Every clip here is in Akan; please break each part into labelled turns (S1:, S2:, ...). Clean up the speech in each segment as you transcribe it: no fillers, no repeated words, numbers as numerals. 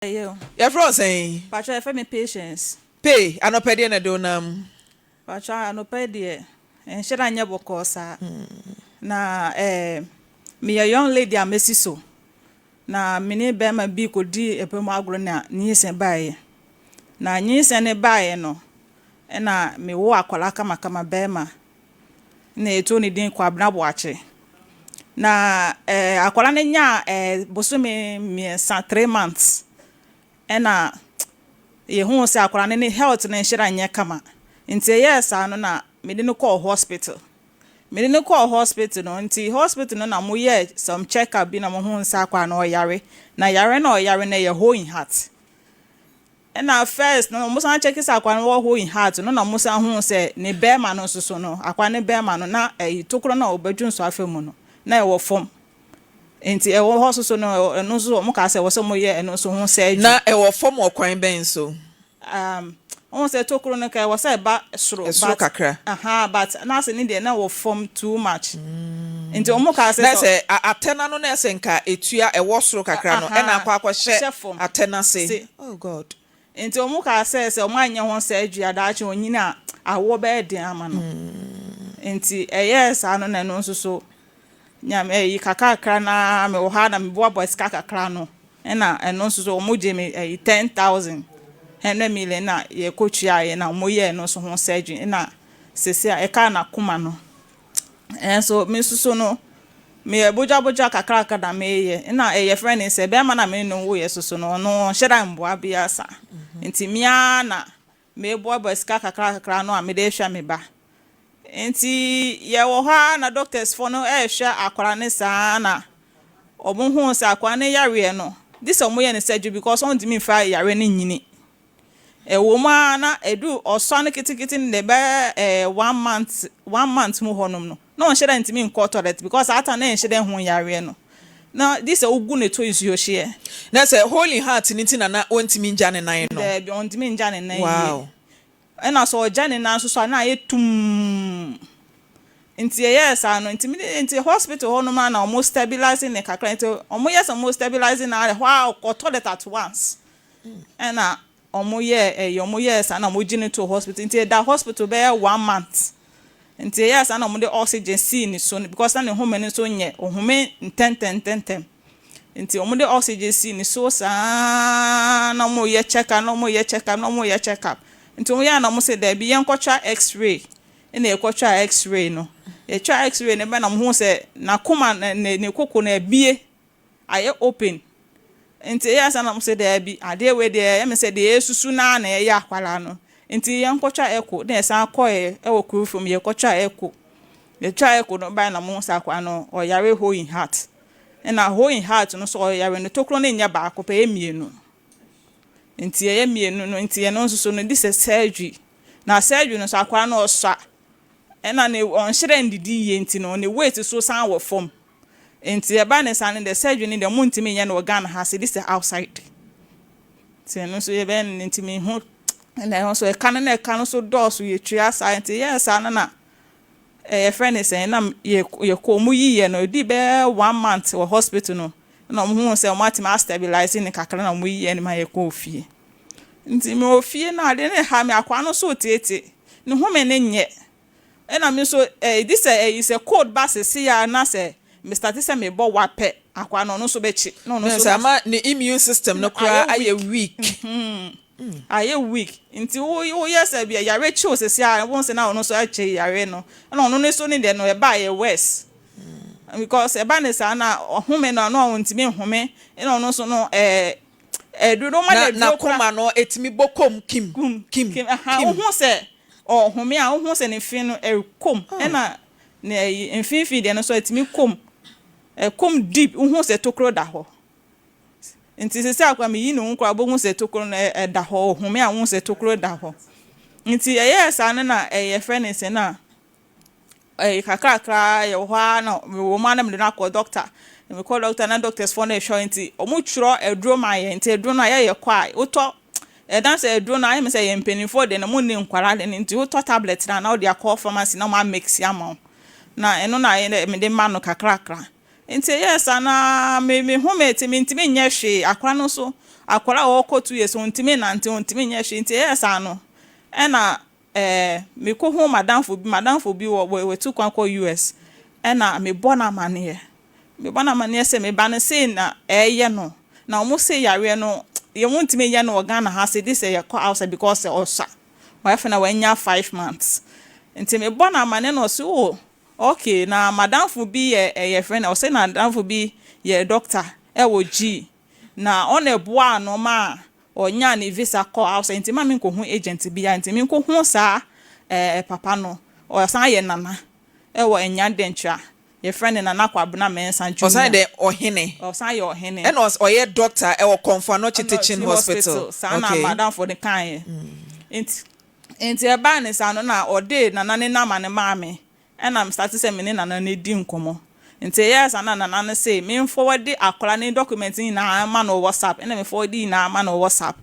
S1: You.
S2: Your friend saying,
S1: Pacha, if me patience.
S2: pay, I no pay na do nam.
S1: Pacha, I no pay there. And should I never call sa? Na me a young lady a messy so. Na mini bema bi ko di epemo agro na nyisen bae. Na nyisen ne bae no. Na me wo akwala kama bema. Na eto ni din kwa abna boache. Na akwala ne nya bosome me 3 months. Ena ye hu se akwara ne health na nhira nya kama nti yes anu na me de no call hospital no nti hospital no na mo ye some check up bi na mo hu se akwara na oyare na oyare na ye hole in heart ena first no mo san check se akwara na hole in heart no na mo san hu se ne bema no so no akwara ne bema no na tokoro na obadwu so afemu no na e wo fom enti e wo hoso no eno so mo ka se wo so mo ye eno so hu se
S2: Na e wo form okwan ben so.
S1: On say tokuro no kai was say ba soro
S2: Esoro kakra.
S1: But na say ni dey na wo form too much. Enti omo ka say
S2: Na say atena no na say nka etua e wo soro kakra no e na akwa hye atena say. Oh God.
S1: Enti omo ka say omo anya ho say adua da ache onyina awo be den ama no. Enti yes anu na no so nyam kakakra na me wo ha na me boa boys kakakra no na eno so omo je me 10,000 100 million na ye kotua ye na mo ye no so ho surgery na sese e ka na kuma no so me so no me boja kakra da me ye na ye friend say be ma na me no wo ye so no no hyeda mboa bia sa nti mia na me boa boys kakra no a me de hwa me ba nti ye wo ha na doctors for no hwa akwara ne sa na obo hu se akwara ne yare no this omo ye ne surgery because on dimi fa yare ne nyini wo ma na edu oso ne kitikiti ne be 1 month mu honum no no sheda ntimi nko toilet because ata na sheda hu yare no na this ogu ne to is yo hye
S2: Na say holy heart ni tina na ontimi nja ne nan no.
S1: Be ontimi nja ne nan
S2: Wow.
S1: Na so oja ne nan so na yetum nti yes ano nti hospital honum na almost stabilizing ne kakra nti omo yes almost stabilizing na wow ko toilet at once na omo yes na mo gine to hospital nti that hospital be 1 month nti yes na mo de oxygen see ni so because na ne home ni so nye ohome ntem nti omo de oxygen see ni so sa na mo ye check up nti omo ya na mo say there be yenkotwa x-ray na ekotwa x-ray no etwa x-ray ne be na mo hu say na kuma ne koko na bie aye open nti yes na mo say there be ade we there me say the esusu na ye akwala no nti yenkotwa echo na esan koye wo kuru from yekotwa echo the try echo no ba na mo sa kwa no oyare hole in heart na hole in heart no so oyare no tokro na nya ba akopɛ emienu nti ye mienu no nti ye no so no this is surgery na surgery no so akwala no osa na ne on hyere ndidi ye nti no ne weight so san wo form nti e ba ne san the surgery ni the muntimi nya no organ ha say this is outside ti no so ye ben ntimi hu na so e kan na e kan so dose ye tria science yes na friend is saying na ye ko mu yiye no di be 1 month wo hospital no na mo hu say o mati ma stabilizing ne kakra na mo yiye ne ma ye ko ofie nti me ofie na ade ne ha me akwa no so tieti ne hu me ne nye na me so this is a code bus see ya na say Mr. Tisa me bo wape akwa no so bechi no
S2: so ama the immune system no kra aye weak.
S1: Aye weak nti wo yes e bia yare chi osesi a won se na no so ache yare no na ono ne so ne de no e ba ye worse because e ba ne sa na ohome no no ntimi home na ono so no duro ma de
S2: na koma no etimi bokom kim
S1: ohun se ohome a ohun se ne fin no kom na ne enfinfi de no so etimi kom kom deep ohun se tokro da ho nti sese akwa me yi no nkwa bo hu se tokro na da ho home a hu se tokro da ho nti yes ane na ye friend se na kakra ye ho na wo ma na me na call doctor me call doctor na doctors for na show nti omu twro eduro ma ye nti eduro na ye kwa uto dan se eduro na ye me se ye mpenifo de na mu ni nkwara de nti uto tablet na o de akọ pharmacy na ma mix ya ma na eno na ye me de ma no kakra nti yes ana me home ti me ntimi nya hwe akwa no so akwara oko 2 years ontimi nante ontimi nya hwe nti yes ano ena me ko hu madamfo bi we tu kwankọ US ena me bona mane se me ba ne se na eye no na omo se yare no ye wontimi ye no organ ha se this ye call outside because osa wife na wanya 5 months nti me bona mane no so oh okay na madamfo bi ye friend o se na madamfo bi ye doctor wo G na on eboa no ma onya ne visa call outside nti ma me nko hu agent bi ya nti me nko hu sa papa no o san ye nana wo enya dentra ye friend nana kwabuna mensa junior
S2: o san de ohene
S1: and
S2: oye doctor e wo Comfort teaching hospital
S1: sana madam for the kan nti e ba ne sa no na ode nana ne na mane maame and am start say me ne nana ne di nkomo nti yes nana ne say me forward akola ne document ni na ma no WhatsApp and me forward na ma no WhatsApp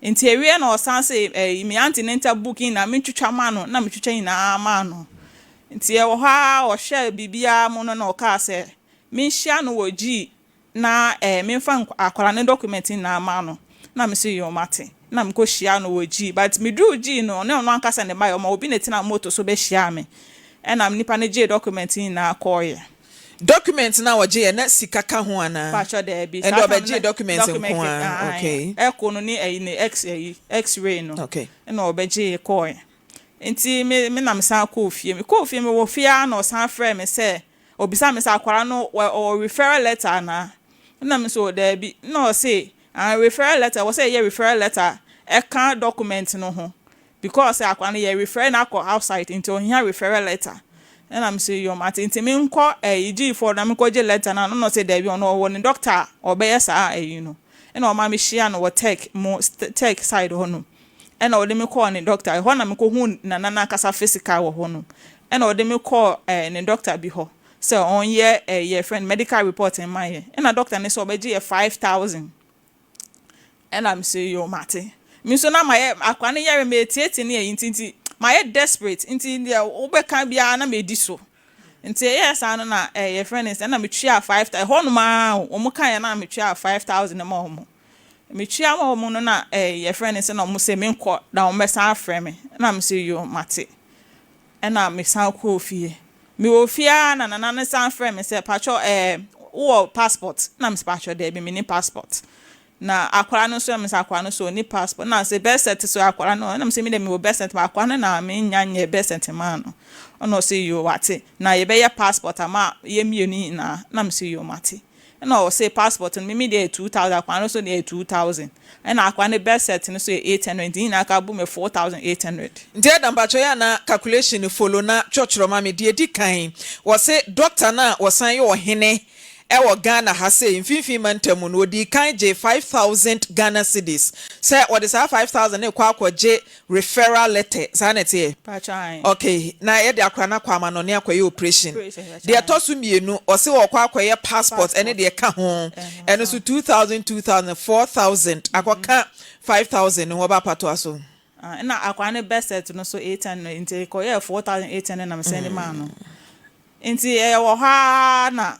S1: nti ewie na o san say me auntie ne nta booking na me twitwa ma no na me twitwa na ma no nti e wo ha o hye bibia mo no na o ka se me hia no wo G na me fa akola ne document na ma no na me say yo mate na me ko hia no wo G but me do G no ne no ankasa ne ba ma obi ne tina moto so be hia me and am nipa ne G document na akoye
S2: document na wo G na sika ka ho ana
S1: pacho there be
S2: and obe G document nko okay
S1: eko no ni x-ray no
S2: okay
S1: na obe G koye nti me na me san ko fie me wo fie na san frɛ me sɛ obisa me sɛ akwara no o referral letter na me so there be no say referral letter was say ye referral letter e kan document no ho because akwara no ye refer na ko outside into here referral letter na me say yo mate nti me nko G for na me ko je letter na no say there be ono wo ni doctor obeyesa you know na o ma me share no wo tech side ho no ena ode me call ne doctor ho na me ko hu na kasa physical wo ho no ena ode me call ne doctor bi ho so on ye friend medical report in my ena doctor ne so obeji 5,000 ena me say yo mate me so na my akwa ne yare me tieti ne yintinti my desperate nti dia obeka bia na me di so nti yes anu na ye friend is ena me twa 5,000 ho no ma o mo kan ya na me twa 5,000 na mo ho me twa ma mo no na ye friend is na mo say me nko na o mesa afre me na me say yo mate na me san ko fie me ofia na na san afre me say pacho wo passport na me pacho there be me ni passport na akwara no so me say akwara no so ni passport na say birth cert so akwara no na me say me dem wo birth cert ma akwara na me nya birth cert ma no ono say yo wate na ye be ye passport ama ye mienu na me say yo mate na o say passport no me dey 2,000 akwara so dey 2,000 na akwara ne birth cert no so 800 na aka bu me 4,800
S2: nti adam bacho ya na calculation follow na chochoro ma me di kan wo say doctor na wo san ye ohene ewo Ghana ha say mfimfin mantamu no di kan je 5,000 Ghana cedis say what is 5,000 e kwa je referral letter sanete okay na ye de akra na kwa ma no ne akwa operation de atosu mienu o say wo kwa ye passport ene de ka ho ene so 2,000 4,000 akoka 5,000 wo ba pato aso
S1: na akwa ne best no so 800 nti ko ye 4,800 na me send man no nti wo ha na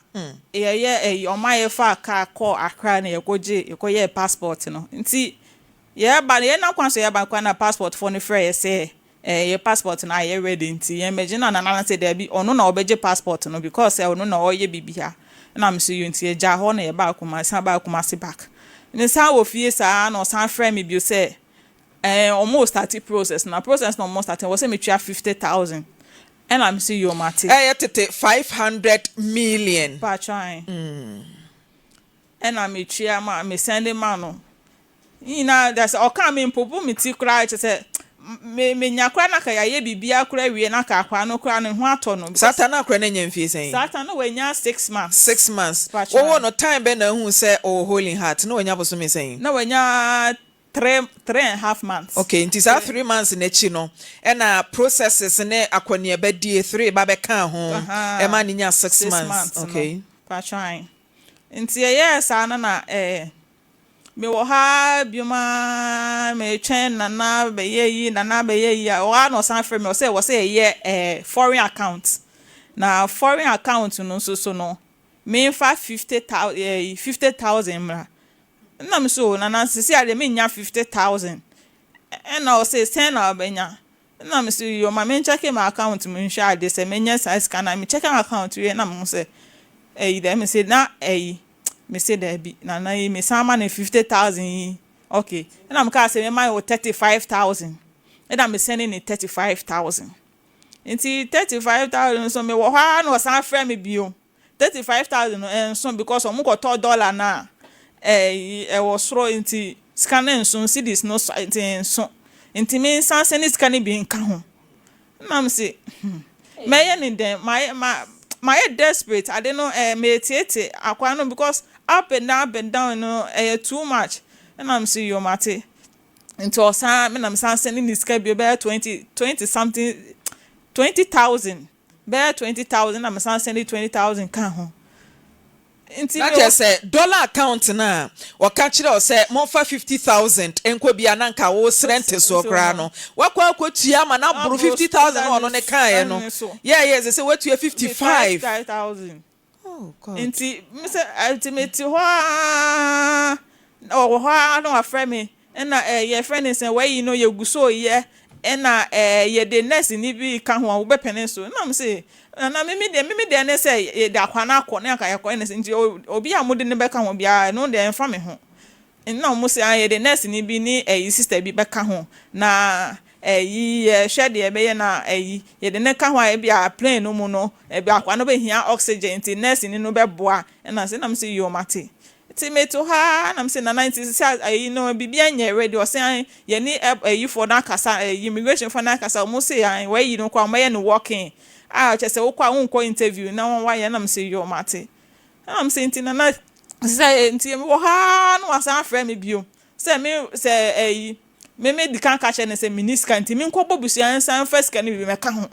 S1: ye omaye fa ka call akra na ye koje passport no nti ye ba ye na kwanso ye ba kwa na passport for ne frɛ say ye passport na ye ready nti ye imagine na say there be ono na obeje passport no because ono na oye bibia na me so nti ye ja ho na ye ba kuma si back ni sa wo fie sa na san frɛ me bi say almost start process na almost start was say me twa 50,000 and I'm see you mate
S2: tete 500 million
S1: pa trying and I'm me sending man no that's o kan me mpopo me ti kra che say me nyakra na ka ye bibia kra wie na ka akwa no kra ne ho ato no
S2: satan akra na nya mfie sen
S1: satan no we nya 6 months
S2: wo no time be na hu say o holy heart no we nya boso me sen
S1: na we nya 3.5 months.
S2: Okay, nti sa 3 months na chi no e na processes ne akwane ba die 3 ba be kan ho e ma ni nya 6 months. Okay.
S1: Pa trying. Nti yes na me wo ha bioma me twen na be ye o no san frame o say ye foreign account. Na foreign account no so no me fa 50,000 mra na me so na na sisi ade me nya 50,000 and I say 10 na obenya na me say yo ma me check my account me nhwa ade say me nya size scan na me check my account we na me say dem me say na me say there be na me sama na 50,000 okay na me ka say me my 35,000 and I'm sending it 35,000 Inti 35,000 so me wo ha na san frɛ me bio 35,000 and so because omo ko $1 na was throw inti scanning so cedis no inti me san send scanning bi nka ho na me say me ye ni dem my desperate I don't know me tiete akwa no because up and down no too much and I'm say yo mate into osan me na me san sending this ka bi be 20 something 20,000 be 20,000 na me san sending 20,000 ka ho inti
S2: na je say dollar account na o ka kire o say mo fa 50,000 enko bia na nka wo rent so kra no wakwa akotua ma na buru 50,000 ono ne kan no yeah say we tua 55,000 oh god
S1: inti me say ultimate ho no afre me na your friend is where you know you guso ye na ye the nurse ni bi ka ho wo be pene so na me say na me de na say ye da kwana akọ na ka ye ko na nti obi amode ne be ka ho bia no de enfa me ho na mo say ye the nurse ni bi ni sister bi be ka ho na hwe de be ye na ye de ne ka ho a bia plane no mu no bi akwa no be hia oxygen nti nurse ni no be boa na say na me say yo mate ti me to ha na me say na 90 you know bibia nya ready o say ye ni for na kasa immigration for na kasa mo say where you know kwa mo ye no working chese wo kwa unko interview na won wa ye na me say yo mate na me say nti na say nti me wo ha no asan afre me bio say me say me di kan ka che ne say miniska nti me nko bobusu an san first kan bi me ka ho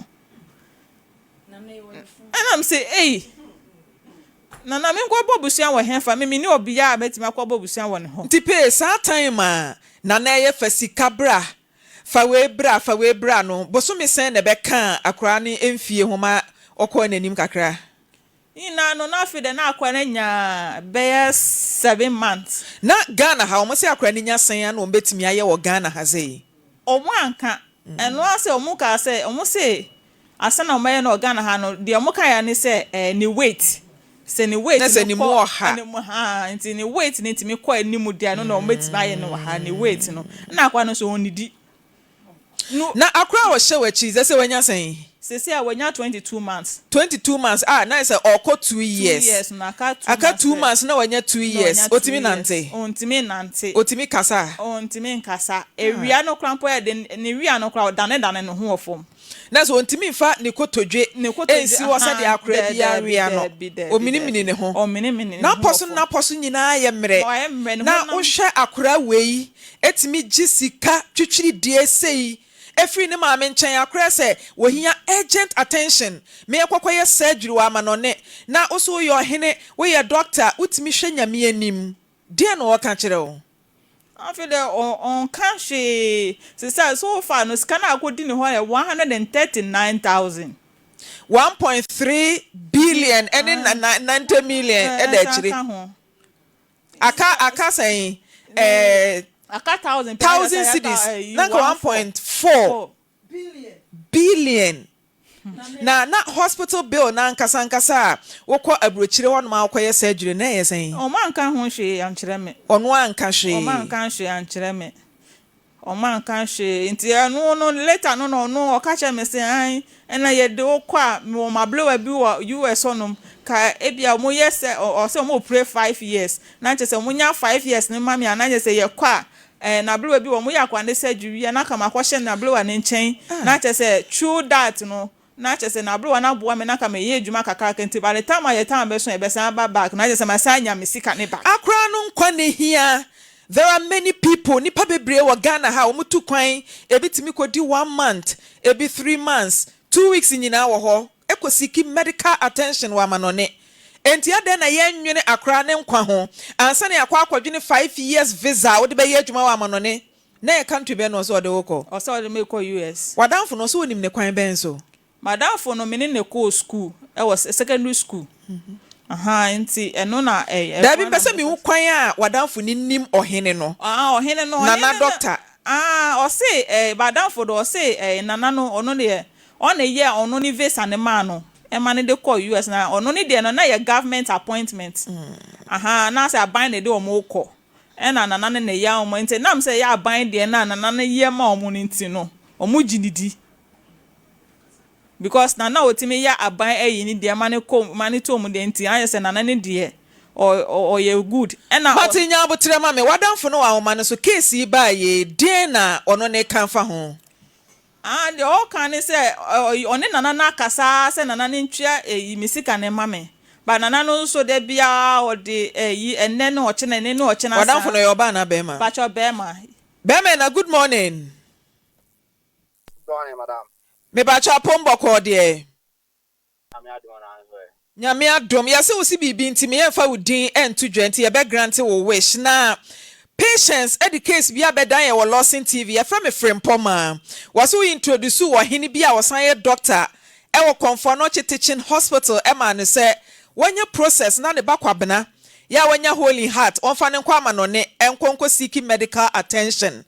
S1: na me wo na me say na me nko bobusuan wo henfa me ni obi ya betima akọ bobusuan wo ne ho
S2: tipe sa time na ye fasika bra fa we bra no boso me sen ne be kan akora ne emfie homa okọ nanim kakra
S1: ina no na fi de na akwa na nya be 7 months
S2: na Ghana ha omo se akora ne nya sen na ombetimi aye wo Ghana ha zei
S1: omo anka eno ase omo ka se omo se asa na omo ye na Ghana ha no de omo ka ya ne se ni weight se ni weight
S2: na se ni mo ha
S1: nti ni weight ni ntimi kwa animu dia no na o metimi aye no ha ni weight no na akwa no so onidi no
S2: na akwa wo hye wachi se wanya sen
S1: se a wanya 22 months
S2: na say oko 2 years
S1: 2 years na aka
S2: 2 months na wanya 2 years otimi nante otimi kasa
S1: ontimi nkasa ewia no krampo ya de ni wia no kra dane no ho ofom
S2: na so ontimi fa ni kotodwe ensi wo se de akra bia wia no omini ne ho na poso nyina ye mre na wo hwe akra wei etimi gisika twitwiri die sei efri ne maame nchen akra se wo hia urgent attention me ekwakoye surgery wa manone na oso yo hene wo ye doctor utimi hwe nyame anim die no wo ka kire wo
S1: after on cash so far no scan akodi ne ho 139,000
S2: 1.3 billion and 90 million edachiri aka say
S1: aka
S2: 1,000 cities na 1.4 billion na hospital bill na nkasa wokọ abrochire wonu ma wokọ surgery na yesen
S1: o man kan ho hwe ankire me
S2: onu anka hwe
S1: o man kan hwe ankire me o man kan hwe nti no later no o ka che me se an na ye de wokọ a mo mablowa bi wo US onum ka ebia mo yese o se mo pray 5 years na che se mo nya 5 years ne mami na che se ye kwa na blowa bi wo mo yakwa ne surgery na kama kwhye na blowa ne nchen na che se true that no na chese na bro na boa me na ka me ye adwuma kakra kenti by the time I time be so e be san back na chese masanya me sika ne back
S2: akra no nkwa ne hia there are many people nipa bebre wo Ghana ha omutu kwan ebitimi kodi 1 month ebi 3 months 2 weeks nyina wo ho ekosiki medical attention wa manone enti ade na ye nwene akra ne nkwa ho ansa na yakwa akwadwene 5 years visa wo de be ye adwuma wa manone na ye country be no so ode woko
S1: o so de me ko US
S2: wadamfo no so onim ne kwan ben so
S1: madam for no mene ne ko school was secondary school aha nti eno na
S2: da bi pese mi hu kwan a wadanfo ni nim ohene no
S1: ohene no
S2: nana doctor
S1: o say badanfo do o say nana no ono de on ye ono ni visa ne ma no e ma ne de call US na ono ni de no na ye government appointment aha na say aban ne de o mo call e na nana ne ya o mo nti na m say ya aban de na nana ne ye ma o mo nti no o mo ginidi because nana otimi ya aban eyi ni de ma ne kom ma ne to mu de nti aye say nana ne de or you good ena
S2: matinya abotre ma me wadanfo no wa wo ma no so case yi ba ye den na ono ne kanfa ho
S1: and all can say one nana na kasa say nana ne ntwa misika ne mame ba nana no so de bia o de yi enne no oche na ne no oche na
S2: wadanfo no yo ba na be ma
S1: ba cho be ma
S2: na good morning.
S3: Good morning, madam.
S2: Me ba cha pombo ko de nyame adom ya se wo si bibi ntimi ye fa wudin entu dwenti ye be grant wo wish na patience educate bia bedan ye wo Lawson TV ye fra me Frimpomaa was we introduce wo hini bia wo san ye doctor e wo Comfort Teaching Hospital e ma ne se wanya process na ne bakwabena ya wanya holy heart on fa ne kwa ma no ne enkonko seeking medical attention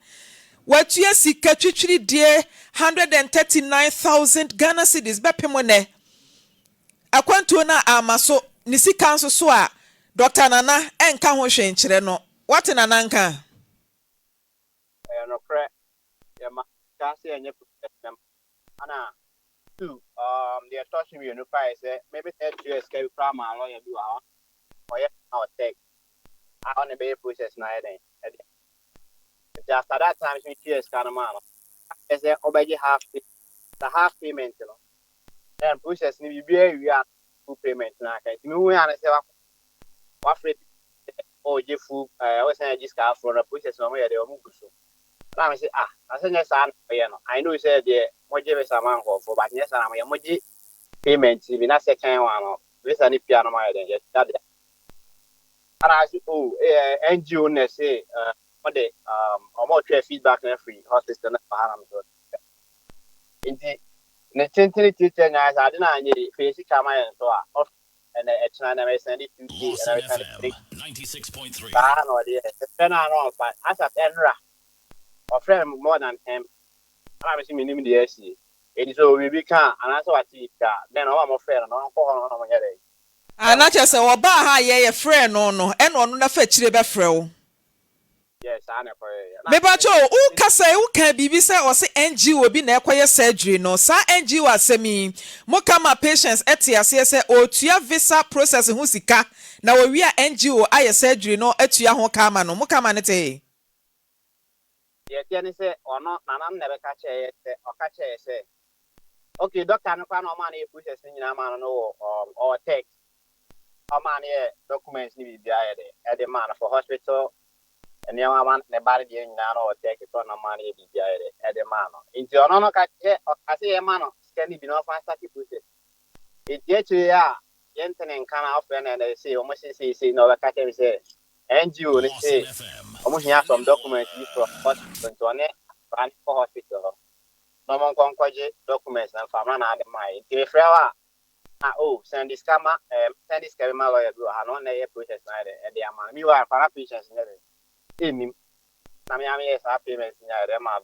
S2: watua sika twitwiri die 139,000 Ghana cedis bepemo ne akwantuo na amaso ni sika nso so a Dr. Nana enka ho hwe nkyere no what nana nka
S3: no pre ya ma kasi enye problem ana two they touch me no price maybe 3 years can from my lawyer do or yeah or take I on the be process na then just at that time me years kind of man is obey half payment you know then process ni be we are full payment na kai me we an say wa free o je full we say just ka for the process no me dey o mu guso na me say I say yes an you know I know say the mo je be sama for but yes an mo je payment bi na second one no we say ni pia no ma dey just that and I say NGO na say what the more feedback na free hospital na param so inti ne tentini teacher nya sa de na anye face kama yen so a of and china na me send it to
S4: Lawson FM 96.3.
S3: no dey na no fa asa enra of friend more than him I me see minim dey see it so we be can and answer what it then o mo friend no ko ho no mo nyere
S2: ana chese wo ba ha ye friend no no e no no na fa chire be frɛ wo
S3: yes I know
S2: me ba cho u kasa u kan bibi say o se NGO bi na ekoye surgery no sa NGO asemi mo kama patients etiase se o tua visa process hu sika na wo wi a NGO aye surgery no atua ho kama no mo kama ne te
S3: ye tiani say ono nanam na be ka che say o ka che say okay doctor no kwa no man e process nyina man no or text o man e documents ni bi bia e de man for hospital and the man the body the nyina or take it on man e bi bia e de man nti ono no ka che o ka say e man no scan bi no fa start process e tie che ya yentene kana of na they say o mo say no ka che say NGO ni say o mo hia some documents from hospital to ne for hospital no mon kon kwaje documents and famna na de mai ti frewa send this camera send this camera lawyer do no na ye process na de ama mi wa para patients na de enim na me am yes payment na de ma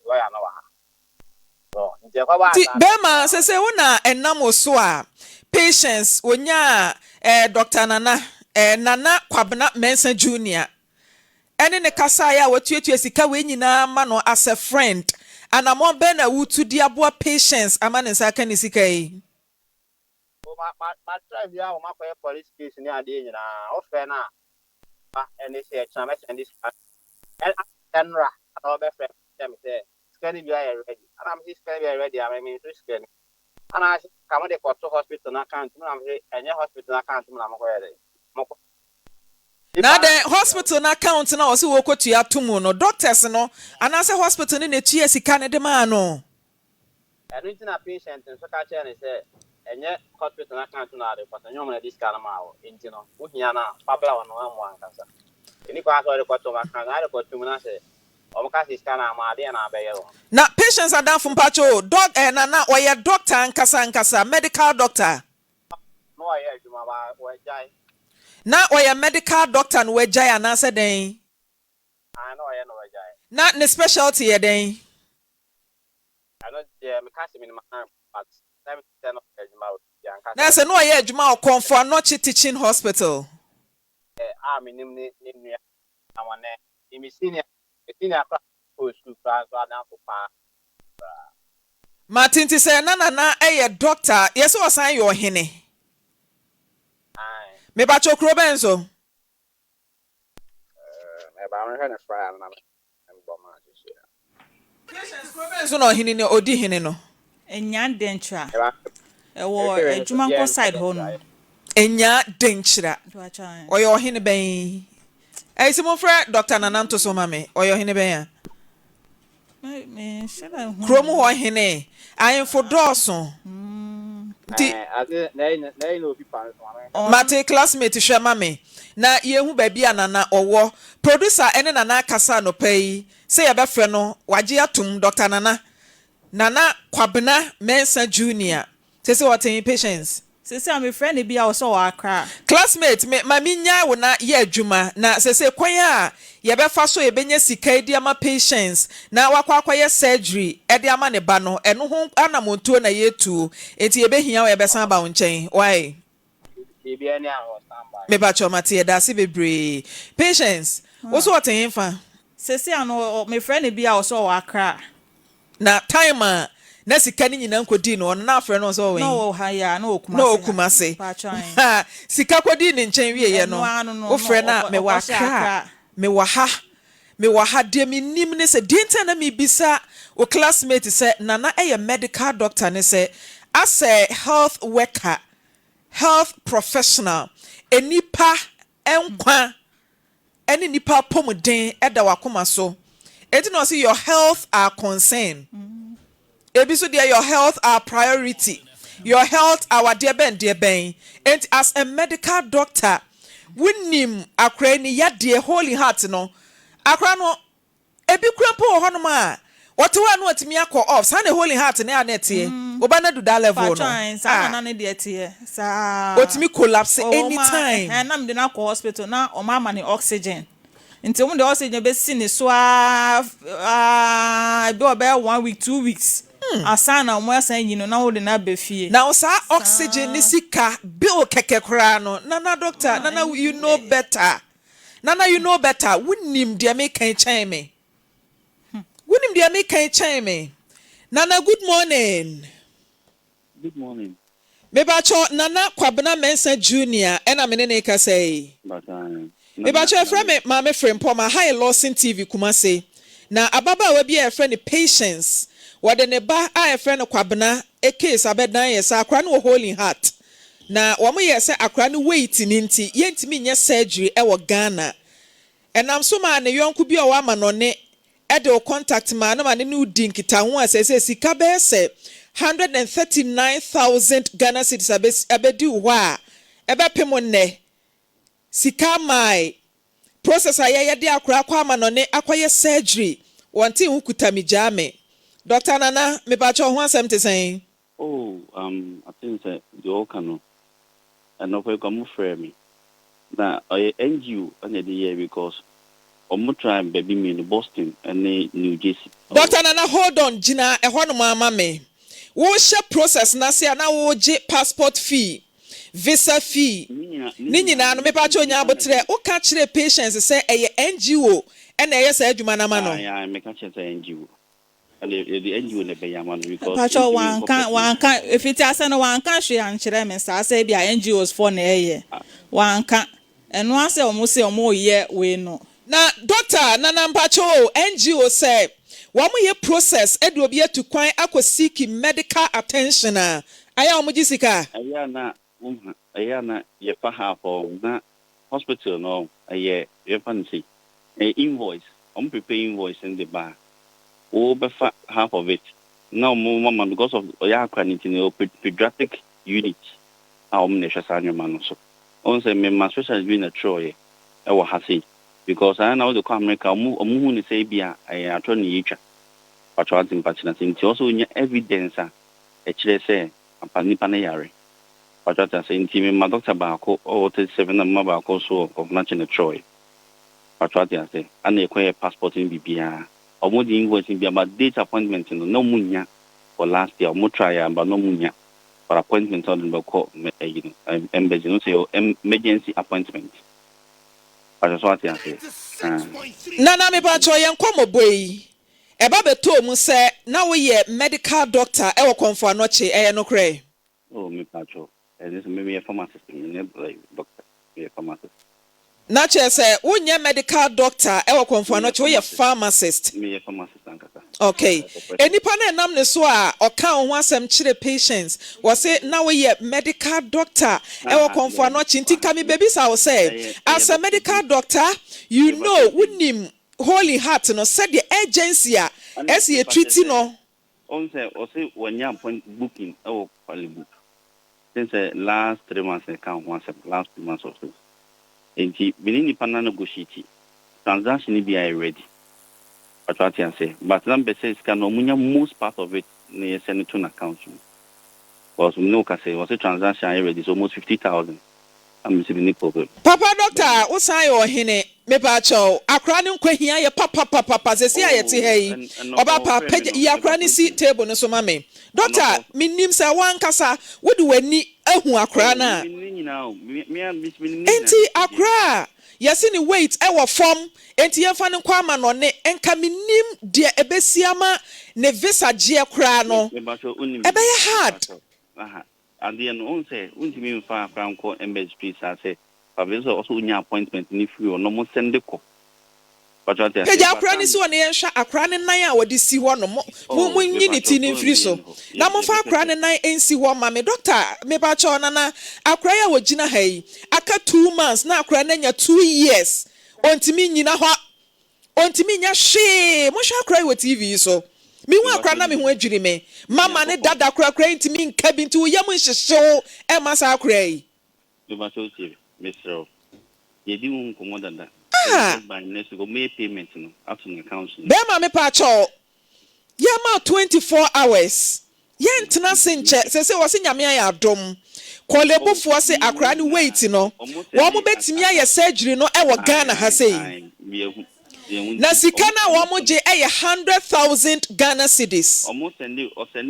S3: lawyer no wa so nje kwa ba
S2: be ma se wona enam so a patients onya Dr. Nana Nana Kwabena Mensa Junior ene ne kasa ya watuatua sika we nyina ma no as a friend ana mo be na wutu di aboa patients ama ne saka ne sika yi
S3: ma try bia o ma kwa police case ni ade nyina o fe na ene se exam and this enra no be friend them say scan bia ready and am say scan bia ready I mean so scan and I come dey to hospital na account na am say enye hospital account na mo ko ready
S2: na the hospital na account na o se wo kotua atumu no doctors no ana se hospital ni netua sika ne de ma no
S3: enu na patient so ka che ne say enye hospital account na de because nyom na this kind ma o enti no wo hia na pabla wono amu ankasa eni kwa so de kwato account na de kwato mu na say o mo ka sika na ma de na be ye wo
S2: na patients are down from pacho doc na oye doctor nkasa medical doctor
S3: no ye adwuma ba jai.
S2: Na oye medical doctor no we jai anase den.
S3: I know I know jai.
S2: Na ne specialty ye den.
S3: I know yeah, me cast him in my hand, but 70% of the
S2: Na se no oye adwuma o Comfort Nochi Teaching Hospital.
S3: I'm in him. I want to be senior class school class, so I don't know.
S2: Martin ti say na eye doctor, yes o san yo hene.
S3: Aye.
S2: Me ba chokro benzo.
S3: Me ba me hwe ne fra na me mbo ma so.
S2: Patients kro benzo no hene ne odi hene no.
S1: Enya dentra.
S3: Me ba
S1: Ewo adwuma nko side ho no.
S2: Enya denchira.
S1: Do a chan.
S2: Oyo hene ben. Si mo frɛ Dr. Nananto so mame. Oyo hene ben ya.
S1: Me shela hu.
S2: Krom ho hene. Ayemfo dɔɔso. Ti
S3: ade na no bi pa so
S2: mate classmate hwɛ mame. Na yehu ba bia nana ɔwɔ. Producer ene nana kasa no pɛyi. Sɛ ye bɛfrɛ no wagye atum Dr. Nana Kwabena Mensa Junior. Sɛ wɔten patients.
S1: Sisi am friend bi a so wa akra.
S2: Classmate me nya wo na ye adwuma na sese kwan a ye befa so ye benya sika di ama patients na wakwa ye surgery e di ama ne ba no eno ho anamontuo na ye tu enti ye behia wo ye besan ba wo nchen why
S3: bi ani a standby
S2: me ba choma te da se bebre patients wo so woten fa
S1: Sisi ano me friend bi a so wa akra.
S2: na time na sika ni nyina nkodi no na afre no so wen
S1: No ha ya na okuma.
S2: no okumase sika kodi ni nchen wie ye no wo frɛ na me wa kra me wa ha de me nim ne se dinta na me bisa o classmate se nana medical doctor ne se as a health worker health professional enipa enkwa eni nipa pomuden eda wakoma so enti no say your health are concerned. Ebi so your health are priority. Your health our dear ben. And as a medical doctor, winim akra ni ya de holy heart no. Akra no ebi krampo ho no ma. What one no atimi akọ off. Sa na holy heart na anetie. Oba na do that level no.
S1: Sa na ne de tie. Sa
S2: otimi collapse anytime.
S1: Na me de na ko hospital na o ma ni oxygen. Nti mo de oxygen be si ni so be obe 1 week 2 weeks. Asana mo asan yi no na wo de na be fie.
S2: Now sa oxygen ni sika bill keke kra no. Nana doctor, nana you know better. Nana you know better. Wunim de me kan chen me. Wunim de me kan chen me. Nana good morning.
S5: Good morning.
S2: Me ba cho Nana Kwabena Mensa Junior ena me ne ka say. Me ba cho friend me Maame Frimpomaa High Lawson TV Kumase. Na ababa wa bi e friend patience. Wade ne ba a friend Kwabena e case abedan yes akra no holy heart. Na wo mo yes akra no weight ni nti yentimi nya surgery e wo Ghana. Enam so ma ne yonku bi o wa ma no ne e de contact ma na ma ne no di nkita ho asese sika be se 139,000 Ghana cedis abedi wo a e be pemo ne sika mai process aye de akra kwa ma no ne akoye surgery wonti hu kutami jame. Dr. Nana, me pacho ho asem te saying.
S5: Oh, I think that the Okano and no way come for me. Now I NGO under the year because I'm trying baby me in Boston and New Jersey.
S2: Dr. Nana, hold on, Gina, e hono mama me. Wo share process na se na wo je passport fee, visa fee. Ni nyina no me pacho nya abotre, wo ka kire patients say e NGO e na ye say adwuma na ma no.
S5: Yeah, me ka kire NGO. The NGO ne be yaman because
S1: Pacho one can if it has no one can she and chere me say be NGOs for na eye. One can and one say omo ye we no.
S2: Na doctor Nana Mpacho NGO say wo mo ye process e do obi to kwan akosiki medical attention aya omo jisika
S5: aya na ye fa half na hospital no ye fancy invoice prepare invoice in the bar over half of it now mama because of oya quality pediatric unit necessary man so on say me my special being a troy e wo hase because I know the America omu ni say bia atro ni yicha patro antim patina tin also nya evidence e kire say apani pane yare Patrata saying team my doctor Bako or 37 and Mabako so of National Troy. Patrata say, and they acquire passport in BBA. Or more the invoice in about date appointment in no munya for last year, more trial, but no munya for appointment on the call, emergency appointment. Patrata say,
S2: Nana me ba cho yen komo boy. Eba beto mu se na we ye medical doctor e wo konfo anoche e no kre.
S5: oh, me patcho. And this may be a pharmacist, like doctor, be a pharmacist.
S2: Na che se unye medical doctor e wo konfo anoche we ye pharmacist.
S5: Me a pharmacist ankasa.
S2: Okay. Enipa na enam ne so a oka ho asem kire patients. Was say na we ye medical doctor e wo konfo anoche nti ka me baby sa wo say as a medical doctor you know unim Holy Heart no said the agency as ye treaty no.
S5: On say when you appoint booking or quality book. Since last 3 months I count once last 2 months or so. And the beginning panel negotiate transaction be ready. But what I say, but number says can most part of it near send it to an account. Because we know say was a transaction ready is almost 50,000. I'm receiving the problem.
S2: Papa doctor, what's I or hine? Me pa cho akra ne nkwahia ye papa se sia ye te hei oba pa page ye akra ne si table no so ma me doctor minim se wan kasa wodi wani ahu akra na enti akra yesi ni weight e wo form enti ye fa ne kwa ma no ne enka minim de ebesiama ne visa je akra no ebe ye hard
S5: and then on say untimi fa franco embed street say Paviso also unya appointment ni free or no mo send the call. But what they say,
S2: akra ni si won ye hwa akra ne nan a wodi si ho no mo nyi ni ti ni free so. Na mo fa akra ne nan ensi ho ma me doctor me ba cho na akra ya wogina ha yi aka 2 months na akra na nya 2 years. Ontimi nyina ho. Ontimi nya hwe mo hwa akra we TV so. Me hu akra na me hu adwiri me. Mama ne dada akra ntimi nka bi nti wo yam nhyehyeo e ma sa akra yi.
S5: You must TV. Mr. You didn't come on that. By next go make payment no after the council.
S2: Bema me pa cho. Ya ma 24 hours. Ye ntena senche se wo se nyame ya adom. Kolebofo se akra ni wait no. Wo mo betimi aye surgery no e wo Ghana ha sei. Na sika na wo mo je e 100,000 Ghana cedis.
S5: Almost send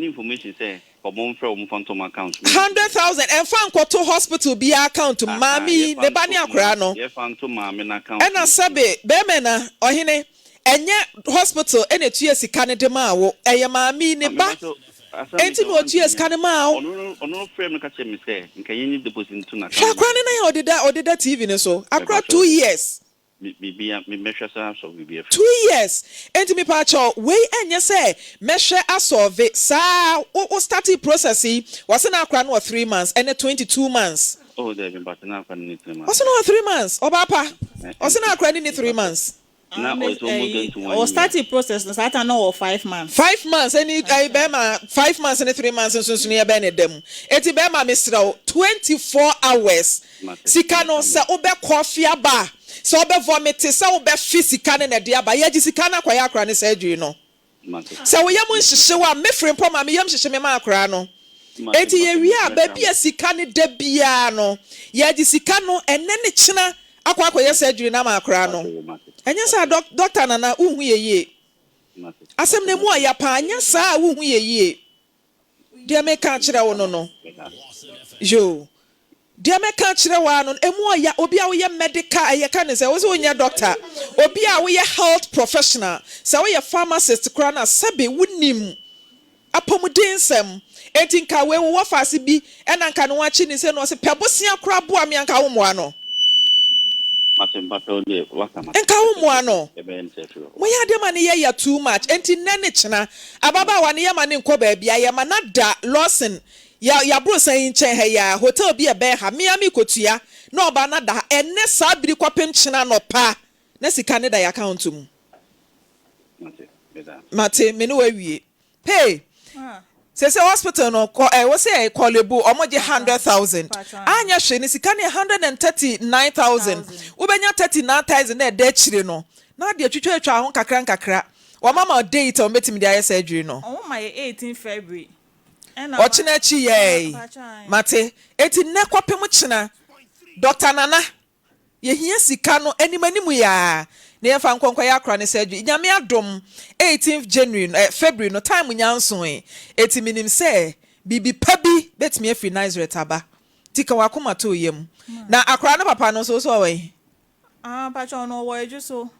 S5: information say
S2: 100,000 and fan to hospital be account to Mami ne bani akra no. And I sabe be me na ohine enye hospital ene tuye sika ne de ma wo eye Mami ne ba enti no tuye sika ne ma wo
S5: ono frame no ka che me say nka yenyi deposit to na
S2: account. Akra ne na odida TV ne so akra 2 years.
S5: Me measure so be
S2: 2 years enti me pa cho we enye say measure asolve sa o starting process was na akra no 3 months and 22 months.
S5: Oh there be but na akra ni 3 months.
S2: Was no 3 months oba pa was na akra ni 3 months.
S5: Now it's almost going to 1 year.
S1: Or starting process no start no 5 months.
S2: 5 months any be ma 5 months and 3 months so ne be ne dem enti be ma misra 24 hours sika no se obe coffee aba so obe vomit se obe physical ne de aba ye sika na kwaya akra ne surgery no se wo yam nhihye wa me Frimpomaa me yam nhihye me ma akra no enti ye wi a ba bia sika ne da bia no ye sika no ene ne kyena akwa surgery na ma akra no enya sa doctor na uhu ye asem ne mu aya pa anya sa uhu ye de me ka kire wo no yo de me ka kire wa no emu aya obi a wo ye medical aye ka ne se wo se onya doctor obi a wo ye health professional se wo ye pharmacist kra na sabe wunim apomuden sem enti nka we wo fase bi ena nka no wa chi ni se no se pebosia kra bo am yanka wo mo ano enka wo no mo ya de mane ye too much enti nene chena ababa wa ne ye mane nko ba bia ye manada Lawson ya bro san nchen ha ya hotel bi e be ha Miami kotua na oba na da enne sabiri kwapem chena no pa na sika ne da ya account mu mate me no wawie hey se hospital no we say callable omoje 100,000 anya hwe ni sika ne 139,000 ubenya 39,000 na de chire no na de twetwa ho kakra wa mama date o metimi de surgery no
S1: oh my 18 February
S2: ochina chi ye mate eti ne kwapem china Dr. Nana ye hia sika no animanimu ya na ye fa nkonkwa ya akra ne surgery nyame adom 18th January February no time nyanso eti minim se bibi pabi betimi afi Nazareth aba tika wakoma to yem na akra ne papa no so we
S1: pacho no wo eju so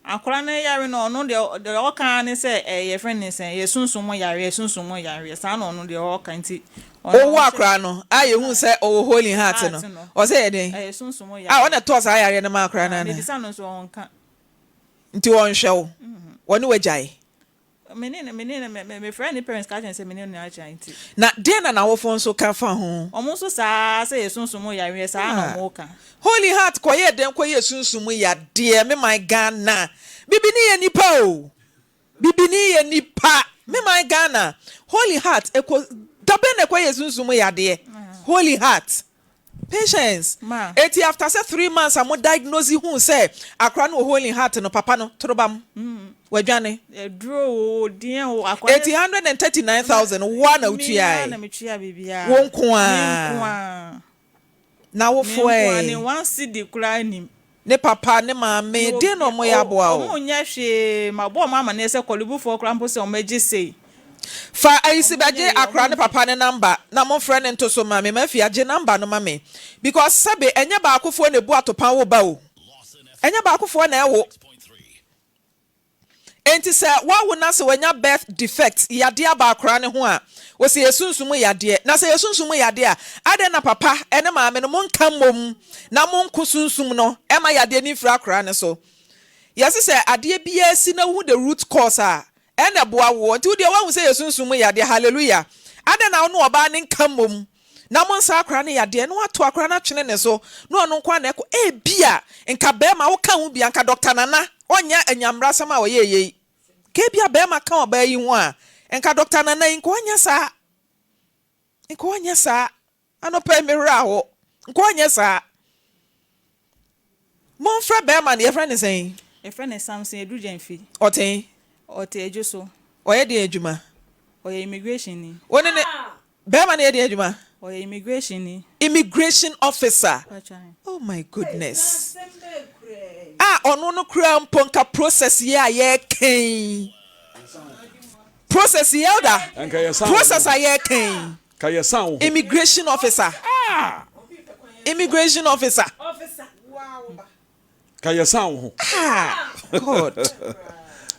S1: akra ne yare no no de o kan ne se ye friend ne se ye sunsun yare sa no no de o kan ti
S2: o wa akra no aye hu se o holy heart no o se ye den
S1: sunsun yare
S2: o na to sa yare ne ma akra na
S1: ne disa no so on kan
S2: nti won hwe wo ne wajai
S1: me friend ni parents ka say menene na acha nti
S2: na den na wofo nso ka fa ho
S1: omo so sa say ye sunsun yare sa na mo ka
S2: holy heart koye den koye sunsun ya de me my Ghana bibi ni ye nipa o bibi ni ye nipa me my Ghana holy heart eko dabe na koye sunsun ya de holy heart patience eti after say 3 months am diagnose hu say akra no holy heart no papa no trobam wadwane
S1: dro dien o
S2: akwa 139,000 one outua
S1: na metua bibia
S2: wonko a na wo fo
S1: ni one cd kura nim
S2: ne papa ne maame de no mo ya boa o
S1: mo nya hwe mabo mama na se kolubu fo kura mpo se o magi sei
S2: fa ayisi baje akra ne papa ne number na mo friend nto so maame ma fi age number no mame because sabe enya ba akofo ne bu atopan wo ba o enya ba akofo na ewo enti se wa wo na se wanya birth defect yade aba akra ne ho a wo se yesunsum yade na se yesunsum yade a ade na papa ene maame no mo nka mom na mo nkosunsum no e ma yade ni fra akra ne so yesi se ade bia si na hu the root cause a ene boa wo nti wo de wa hu se yesunsum yade hallelujah ade na no oba ne nka mom na mo nsa akra ne yade no ato akra na twene ne so no ono kwa na eko e bia nka be ma wo ka hu bia nka Dr. Nana onya anyamra sama wo ye ke bia be ma ka oba yi ho a nka Dr. Nana nko anya sa anopa emira ho nko anya sa mon fra be ma ne ye friend sen
S1: e friend Samson edu jenfi
S2: oten
S1: eju so
S2: oye de adwuma
S1: oye immigration ni
S2: woni ne be ma ne de adwuma
S1: oye immigration ni
S2: immigration officer oh my goodness ono no kura mponka process ye aye kan process ye oda process aye kan immigration officer immigration officer
S6: wow
S2: kaya sound god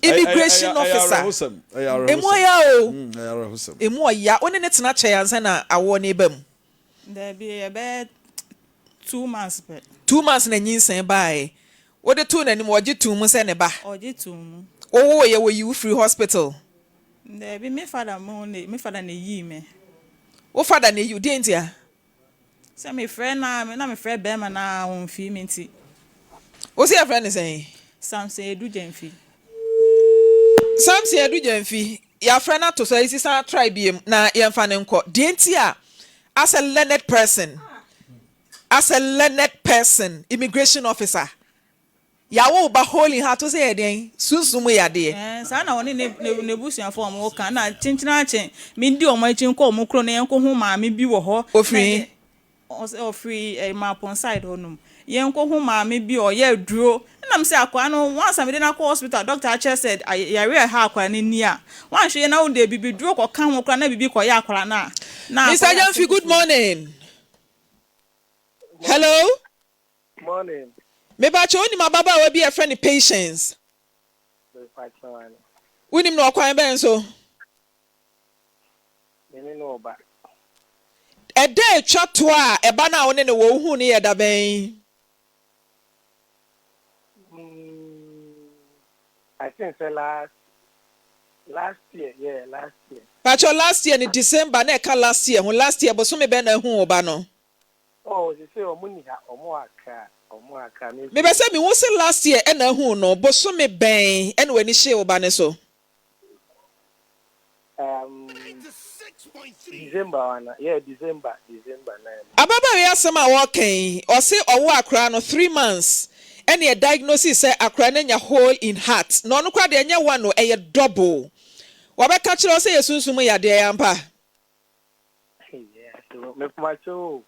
S2: immigration officer emo ya o emo ya oni ne tena che yansa na awo ne bam
S1: there be about 2 months but
S2: 2 months na nyinsan bae wo de to na nim wo je tu mu se ne ba
S1: oje tu mu
S2: wo ye wo you free hospital
S1: there be me father na yi me
S2: wo father na you dey ntia
S1: say me friend na me friend be ma na won fi me nti
S2: wo see your friend is saying
S1: Samson edu jenfi
S2: Samson edu jenfi ya friend na to so isi san try biem na ye mfa ne nko dey ntia as a learned person immigration officer ya wo ba holy heart to say den sunsumu ya de
S1: sa na woni ne busuan fo mo kan na chinchina chen mi ndi o mo chin ko mo kro ne enko hu maame bi wo ho ofri ma pon side honum yenko hu maame bi o ye duro na m say akwa no once am dey na ko hospital doctor actually said yare ha akwa ni ni a wan hwe na wo de bibi duro ko kan wo kra na bibi ko ya akwa na
S2: Mr. Jamfi, good morning. Hello?
S7: Morning.
S2: Me ba cho ni mababa we be a friend patience. Unim no kwan ben so.
S7: Me no ba.
S2: E dey twa to a e ba na wo ne wo hu ne ye da ben.
S7: I think so last year, yeah, last year.
S2: But your last year in December na ka last year, when last year but so me be na hu oba no.
S7: Oh, you say omuni ha omo aka me.
S2: Me be say me wo say last year e na hu no, but so me ben e na wani she oba ne so.
S7: December, yeah, December 9.
S2: Ababa we asema wo kan, o say owo akra no 3 months. Any diagnosis say akra na nya hole in heart. No no kwa de nya one no e double. Wabeka kire o say yesunsum ya de yampa.
S7: no me macho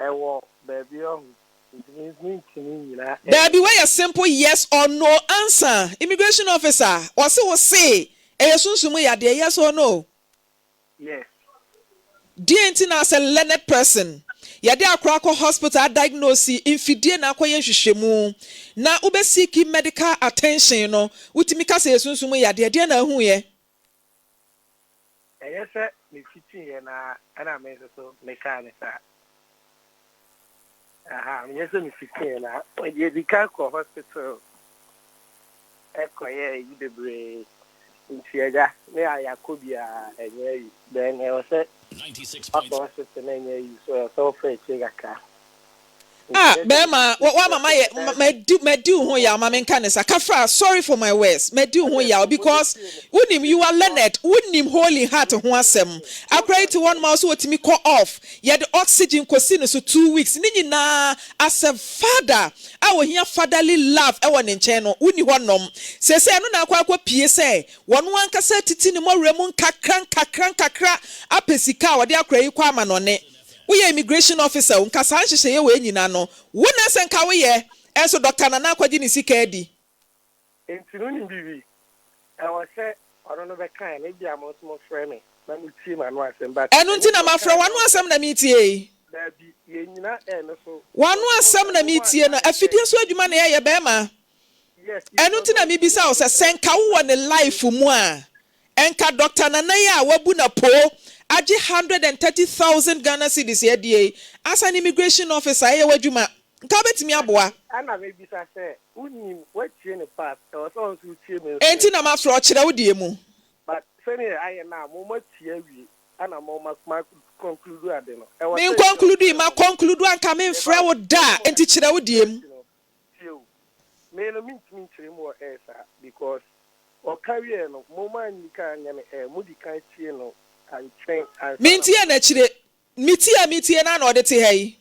S7: ewo baby on it means
S2: There be way a simple yes or no answer. Immigration officer, or say, yes or no?
S7: yes.
S2: DNT as a learned person. Yade akrako hospital diagnose infidie na akoye hwehwemu na ube seek medical attention no wutimi ka se sunsun yade de na hu ye
S7: Yes, me fitting and I made so mechanic. Yes, me fitting na the car hospital. Echo ye you the brain. Intiaga, me I could be then I was said
S4: 96.3.
S7: so afraid to car.
S2: Bema what mama me do ho ya mama nka ne sakafra sorry for my words me do ho ya because unim you are learned unim holy heart ho asem akrai to one mouse wotimi call off ye the oxygen kosi no so 2 weeks ni nyina as a father awo hia fatherly love e won nchen no uni honom sese no na akwa pie se wono ankasa titi ni mo remu kakra apesika wode akrai kwa amanone we immigration officer unkasa nhihye ye we nyina no wona senka we ye enso doctor na akwaji ni sika edi
S7: Entinu ni bibi I was say I don't know the kind maybe I'm also frame na me team anu asem but
S2: enu nti na mafra wanu asem na metie
S7: da bi ye nyina no so
S2: wanu asem na metie no afidie so adwuma na ye be ma
S7: yes
S2: enu nti na me bisa o se senka wo ne life mu a enka doctor na ya wabu na po aje 130,000 Ghana cedis ye die as an immigration officer ye wadwuma nka betimi aboa
S7: ana me bisa say unim what tie ne part or so so tie me
S2: enti na mafra o kire wo die mu
S7: but say I na mo ma tie wi ana mo ma conclude ade no
S2: me conclude ma conclude anka me mfra wo da enti kire wo die mu
S7: me no mean kire mu esa because o career no mo ma nika anya me mudi kan tie no and train and
S2: mintie na kire mitie na na odete hai